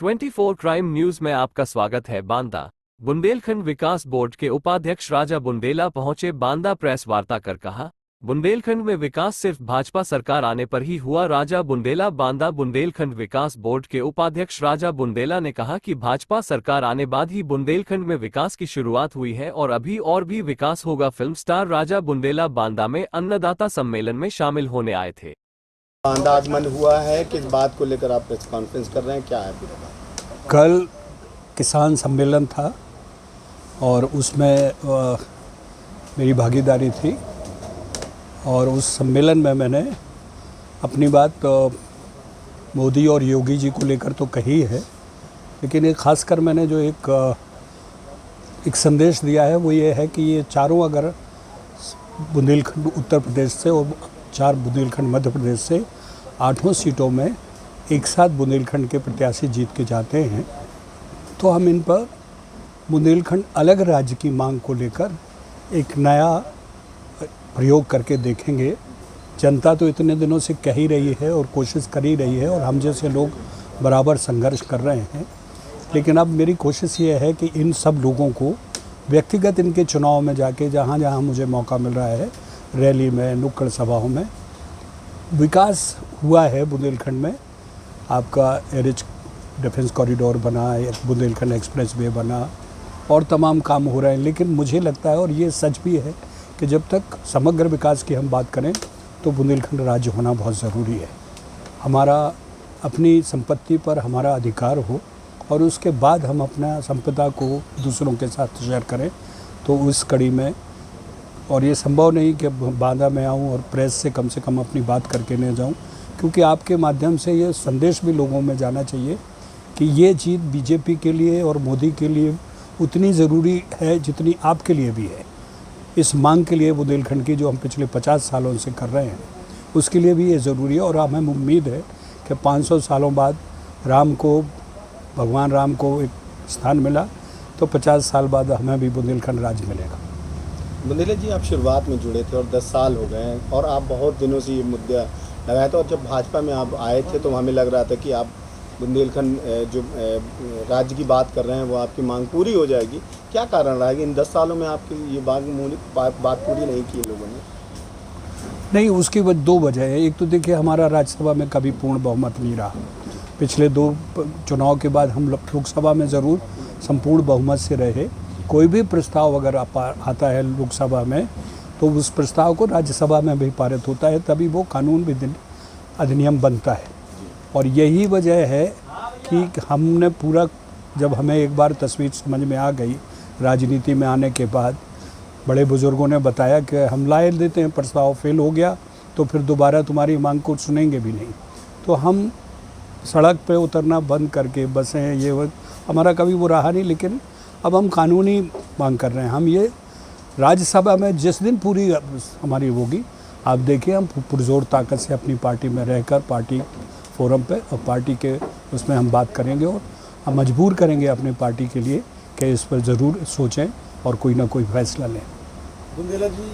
24 crime news में आपका स्वागत है। बांदा बुंदेलखंड विकास बोर्ड के उपाध्यक्ष राजा बुंदेला पहुंचे बांदा प्रेस वार्ता कर कहा, बुंदेलखंड में विकास सिर्फ भाजपा सरकार आने पर ही हुआ। राजा बुंदेला बांदा बुंदेलखंड विकास बोर्ड के उपाध्यक्ष राजा बुंदेला ने कहा कि भाजपा सरकार आने बाद ही बुंदेलखंड में विकास की शुरुआत हुई है और अभी और भी विकास होगा। फिल्म स्टार राजा बुंदेला बांदा में अन्नदाता सम्मेलन में शामिल होने आए थे। बांदा आगमन हुआ है, किस बात को लेकर आप प्रेस कॉन्फ्रेंस कर रहे हैं, क्या है पूरा बात? कल किसान सम्मेलन था और उसमें मेरी भागीदारी थी और उस सम्मेलन में मैंने अपनी बात मोदी और योगी जी को लेकर तो कही है, लेकिन एक खासकर मैंने जो एक संदेश दिया है वो ये है कि ये चारों अगर बुंदेलखंड उत्तर प्रदेश से और 4 बुंदेलखंड मध्य प्रदेश से 8 सीटों में एक साथ बुंदेलखंड के प्रत्याशी जीत के जाते हैं तो हम इन पर बुंदेलखंड अलग राज्य की मांग को लेकर एक नया प्रयोग करके देखेंगे। जनता तो इतने दिनों से कह ही रही है और कोशिश कर ही रही है और हम जैसे लोग बराबर संघर्ष कर रहे हैं, लेकिन अब मेरी कोशिश ये है कि इन सब लोगों को व्यक्तिगत इनके चुनाव में जाके जहाँ जहाँ मुझे मौका मिल रहा है, रैली में, नुक्कड़ सभाओं में, विकास हुआ है बुंदेलखंड में। आपका एरिच डिफेंस कॉरिडोर बना, बुंदेलखंड एक्सप्रेस वे बना और तमाम काम हो रहे हैं, लेकिन मुझे लगता है और ये सच भी है कि जब तक समग्र विकास की हम बात करें तो बुंदेलखंड राज्य होना बहुत ज़रूरी है। हमारा अपनी संपत्ति पर हमारा अधिकार हो और उसके बाद हम अपना संपदा को दूसरों के साथ शेयर करें, तो उस कड़ी में और ये संभव नहीं कि बांदा में आऊँ और प्रेस से कम अपनी बात करके नहीं जाऊँ, क्योंकि आपके माध्यम से ये संदेश भी लोगों में जाना चाहिए कि ये जीत बीजेपी के लिए और मोदी के लिए उतनी ज़रूरी है जितनी आपके लिए भी है। इस मांग के लिए बुंदेलखंड की जो हम पिछले 50 सालों से कर रहे हैं उसके लिए भी ये ज़रूरी है और हमें उम्मीद है कि 500 सालों बाद भगवान राम को एक स्थान मिला तो 50 साल बाद हमें भी बुंदेलखंड राज्य मिलेगा। बुंदेला जी, आप शुरुआत में जुड़े थे और 10 साल हो गए हैं और आप बहुत दिनों से ये मुद्दा लगाया था और जब भाजपा में आप आए थे तो हमें लग रहा था कि आप बुंदेलखंड जो राज्य की बात कर रहे हैं वो आपकी मांग पूरी हो जाएगी। क्या कारण रहा है कि इन 10 सालों में आपकी ये बात पूरी नहीं की लोगों ने? नहीं, उसकी 2 वजह है। एक तो देखिए, हमारा राज्यसभा में कभी पूर्ण बहुमत नहीं रहा। पिछले 2 चुनाव के बाद हम लोकसभा में ज़रूर संपूर्ण बहुमत से रहे। कोई भी प्रस्ताव अगर आता है लोकसभा में तो उस प्रस्ताव को राज्यसभा में भी पारित होता है, तभी वो कानून भी अधिनियम बनता है। और यही वजह है कि हमने पूरा, जब हमें एक बार तस्वीर समझ में आ गई राजनीति में आने के बाद, बड़े बुजुर्गों ने बताया कि हम ला देते हैं, प्रस्ताव फेल हो गया तो फिर दोबारा तुम्हारी मांग को सुनेंगे भी नहीं। तो हम सड़क पे उतरना बंद करके बसें ये हमारा कभी वो रहा नहीं, लेकिन अब हम कानूनी मांग कर रहे हैं। हम ये राज्यसभा में जिस दिन पूरी हमारी होगी, आप देखिए, हम पुरजोर ताकत से अपनी पार्टी में रहकर पार्टी फोरम पे और पार्टी के उसमें हम बात करेंगे और हम मजबूर करेंगे अपनी पार्टी के लिए कि इस पर ज़रूर सोचें और कोई ना कोई फैसला लें। बुंदेला जी,